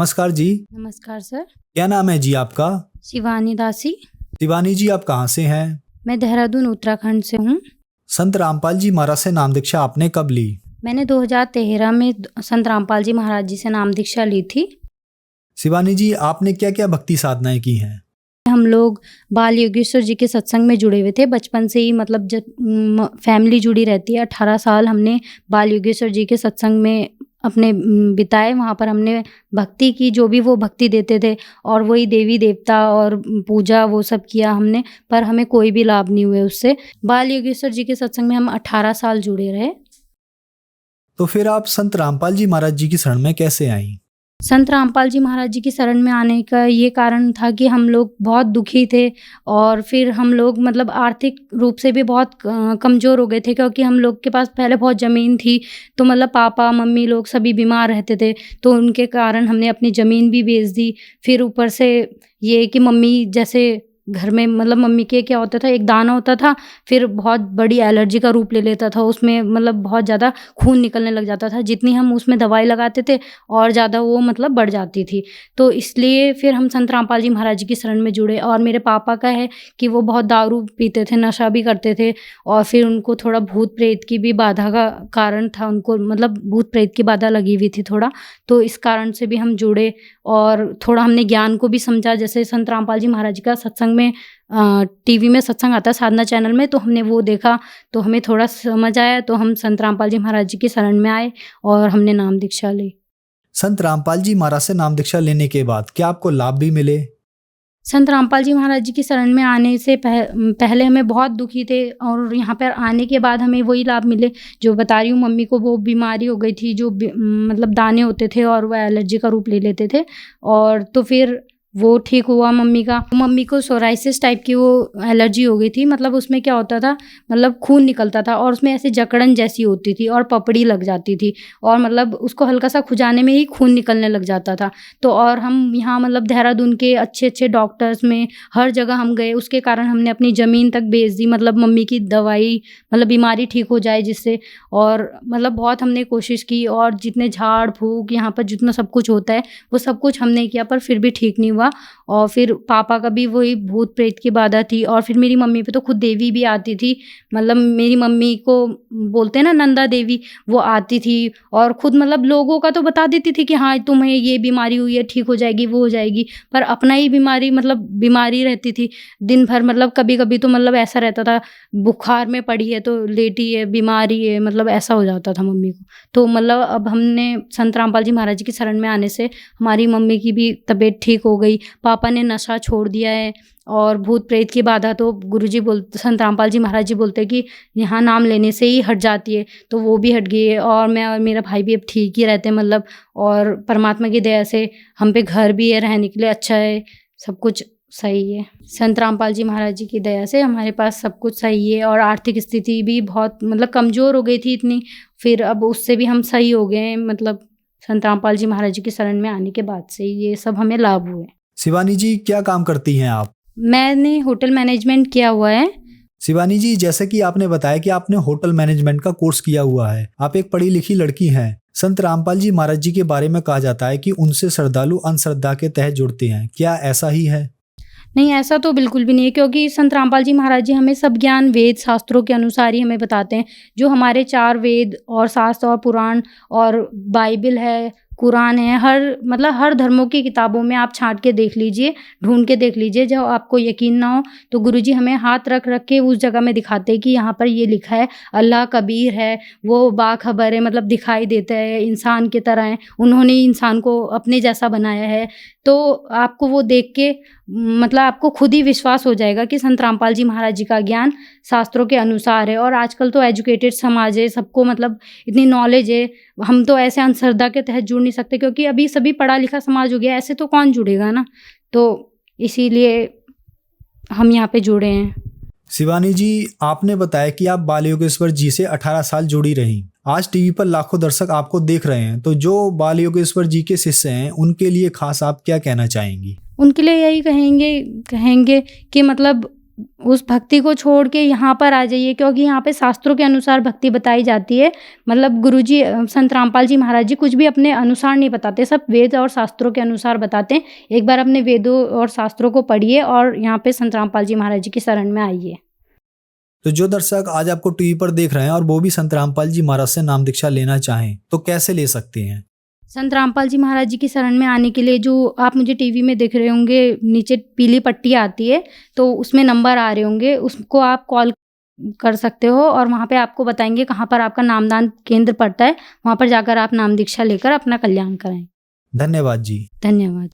नमस्कार जी। नमस्कार सर। क्या नाम है जी आपका? शिवानी दासी। शिवानी जी, आप कहाँ से हैं? मैं देहरादून उत्तराखंड से हूँ। संत रामपाल जी महाराज से नाम दीक्षा आपने कब ली? मैंने 2013 में संत रामपाल जी महाराज जी से नाम दीक्षा ली थी। शिवानी जी, आपने क्या क्या भक्ति साधनाएं की हैं? हम लोग बाल योगेश्वर जी के सत्संग में जुड़े हुए थे बचपन से ही, मतलब जब फैमिली जुड़ी रहती है। 18 साल हमने बाल योगेश्वर जी के सत्संग में अपने बिताए। वहाँ पर हमने भक्ति की, जो भी वो भक्ति देते थे, और वही देवी देवता और पूजा वो सब किया हमने, पर हमें कोई भी लाभ नहीं हुए उससे। बाल योगेश्वर जी के सत्संग में हम 18 साल जुड़े रहे। तो फिर आप संत रामपाल जी महाराज जी की शरण में कैसे आईं? संत रामपाल जी महाराज जी की शरण में आने का ये कारण था कि हम लोग बहुत दुखी थे, और फिर हम लोग मतलब आर्थिक रूप से भी बहुत कमज़ोर हो गए थे, क्योंकि हम लोग के पास पहले बहुत ज़मीन थी। तो मतलब पापा मम्मी लोग सभी बीमार रहते थे, तो उनके कारण हमने अपनी ज़मीन भी बेच दी। फिर ऊपर से ये कि मम्मी जैसे घर में, मतलब मम्मी के क्या होता था, एक दाना होता था, फिर बहुत बड़ी एलर्जी का रूप ले लेता था। उसमें मतलब बहुत ज़्यादा खून निकलने लग जाता था। जितनी हम उसमें दवाई लगाते थे और ज़्यादा वो मतलब बढ़ जाती थी। तो इसलिए फिर हम संत रामपाल जी महाराज जी की शरण में जुड़े। और मेरे पापा का है कि वो बहुत दारू पीते थे, नशा भी करते थे, और फिर उनको थोड़ा भूत प्रेत की भी बाधा का कारण था। उनको मतलब भूत प्रेत की बाधा लगी हुई थी थोड़ा, तो इस कारण से भी हम जुड़े। और थोड़ा हमने ज्ञान को भी समझा। जैसे संत रामपाल जी महाराज जी का सत्संग में टीवी में सत्संग आता है साधना चैनल में, तो हमने वो देखा, तो हमें थोड़ा समझ आया, तो हम संत रामपाल जी महाराज जी की शरण में आए और हमने नाम दीक्षा ली। संत रामपाल जी महाराज से नाम दीक्षा लेने के बाद क्या आपको लाभ भी मिले? संत रामपाल जी महाराज जी की शरण में आने से पहले हमें बहुत दुखी थे, और यहाँ पर आने के बाद हमें वही लाभ मिले जो बता रही हूँ। मम्मी को वो बीमारी हो गई थी, जो मतलब दाने होते थे और वह एलर्जी का रूप ले लेते थे, और तो फिर वो ठीक हुआ मम्मी का। मम्मी को सोराइसिस टाइप की वो एलर्जी हो गई थी। मतलब उसमें क्या होता था, मतलब खून निकलता था, और उसमें ऐसे जकड़न जैसी होती थी और पपड़ी लग जाती थी, और मतलब उसको हल्का सा खुजाने में ही खून निकलने लग जाता था। तो और हम यहाँ मतलब देहरादून के अच्छे अच्छे डॉक्टर्स में हर जगह हम गए, उसके कारण हमने अपनी ज़मीन तक बेच दी, मतलब मम्मी की दवाई, मतलब बीमारी ठीक हो जाए जिससे। और मतलब बहुत हमने कोशिश की, और जितने झाड़ फूँक यहाँ पर जितना सब कुछ होता है वो सब कुछ हमने किया, पर फिर भी ठीक नहीं हुआ। और फिर पापा का भी वही भूत प्रेत की बाधा थी, और फिर मेरी मम्मी पे तो खुद देवी भी आती थी। मतलब मेरी मम्मी को बोलते हैं ना नंदा देवी, वो आती थी, और खुद मतलब लोगों का तो बता देती थी कि हाँ तुम्हें ये बीमारी हुई है, ठीक हो जाएगी, वो हो जाएगी, पर अपना ही बीमारी, मतलब बीमारी रहती थी दिन भर। मतलब कभी कभी तो मतलब ऐसा रहता था, बुखार में पड़ी है तो लेटी है, बीमारी है, मतलब ऐसा हो जाता था मम्मी को। तो मतलब अब हमने संत रामपाल जी महाराज जी की शरण में आने से हमारी मम्मी की भी तबीयत ठीक हो गई। पापा ने नशा छोड़ दिया है, और भूत प्रेत की बाधा तो गुरुजी बोलते, संत रामपाल जी महाराज जी बोलते हैं कि यहाँ नाम लेने से ही हट जाती है, तो वो भी हट गई है। और मैं और मेरा भाई भी अब ठीक ही रहते हैं, मतलब, और परमात्मा की दया से हम पे घर भी है, रहने के लिए अच्छा है, सब कुछ सही है। संत रामपाल जी महाराज जी की दया से हमारे पास सब कुछ सही है, और आर्थिक स्थिति भी बहुत मतलब कमज़ोर हो गई थी इतनी, फिर अब उससे भी हम सही हो गए हैं। मतलब संत रामपाल जी महाराज जी की शरण में आने के बाद से ये सब हमें लाभ हुए। शिवानी जी, क्या काम करती हैं आप? मैंने होटल मैनेजमेंट किया हुआ है। शिवानी जी, जैसे कि आपने बताया कि आपने होटल मैनेजमेंट का कोर्स किया हुआ है, आप एक पढ़ी लिखी लड़की हैं। संत रामपाल जी महाराज जी के बारे में कहा जाता है कि उनसे श्रद्धालु अंधश्रद्धा के तहत जुड़ते हैं, क्या ऐसा ही है? नहीं, ऐसा तो बिल्कुल भी नहीं है, क्योंकि संत रामपाल जी महाराज जी हमें सब ज्ञान वेद शास्त्रों के अनुसार ही हमें बताते हैं। जो हमारे 4 वेद और शास्त्र और पुराण और बाइबिल है, कुरान है, हर धर्मों की किताबों में आप छाँट के देख लीजिए, ढूँढ के देख लीजिए। जब आपको यकीन ना हो तो गुरुजी हमें हाथ रख रख के उस जगह में दिखाते हैं कि यहाँ पर ये लिखा है, अल्लाह कबीर है, वो बाखबर है, मतलब दिखाई देता है, इंसान की तरह है, उन्होंने ही इंसान को अपने जैसा बनाया है। तो आपको वो देख के मतलब आपको खुद ही विश्वास हो जाएगा कि संत रामपाल जी महाराज जी का ज्ञान शास्त्रों के अनुसार है। और आजकल तो एजुकेटेड समाज है, सबको मतलब इतनी नॉलेज है। हम तो ऐसे अंधश्रद्धा के तहत जुड़ नहीं सकते, क्योंकि अभी सभी पढ़ा लिखा समाज हो गया, ऐसे तो कौन जुड़ेगा ना। तो इसीलिए हम यहाँ पे जुड़े हैं। शिवानी जी, आपने बताया कि आप बाल योगेश्वर जी से 18 साल जुड़ी रहीं। आज टीवी पर लाखों दर्शक आपको देख रहे हैं, तो जो बाल योगेश्वर जी के शिष्य हैं उनके लिए खास आप क्या कहना चाहेंगी? उनके लिए यही कहेंगे कि मतलब उस भक्ति को छोड़ के यहाँ पर आ जाइए, क्योंकि यहाँ पे शास्त्रों के अनुसार भक्ति बताई जाती है। मतलब गुरुजी संत रामपाल जी महाराज जी कुछ भी अपने अनुसार नहीं बताते, सब वेद और शास्त्रों के अनुसार बताते हैं। एक बार अपने वेदों और शास्त्रों को पढ़िए और यहाँ पे संत रामपाल जी महाराज जी की शरण में आइए। तो जो दर्शक आज आपको टीवी पर देख रहे हैं और वो भी संत रामपाल जी महाराज से नाम दीक्षा लेना चाहें तो कैसे ले सकते हैं? संत रामपाल जी महाराज जी की शरण में आने के लिए जो आप मुझे टीवी में देख रहे होंगे, नीचे पीली पट्टी आती है, तो उसमें नंबर आ रहे होंगे, उसको आप कॉल कर सकते हो और वहाँ पे आपको बताएंगे कहाँ पर आपका नामदान केंद्र पड़ता है। वहाँ पर जाकर आप नाम दीक्षा लेकर अपना कल्याण कराएं। धन्यवाद जी। धन्यवाद।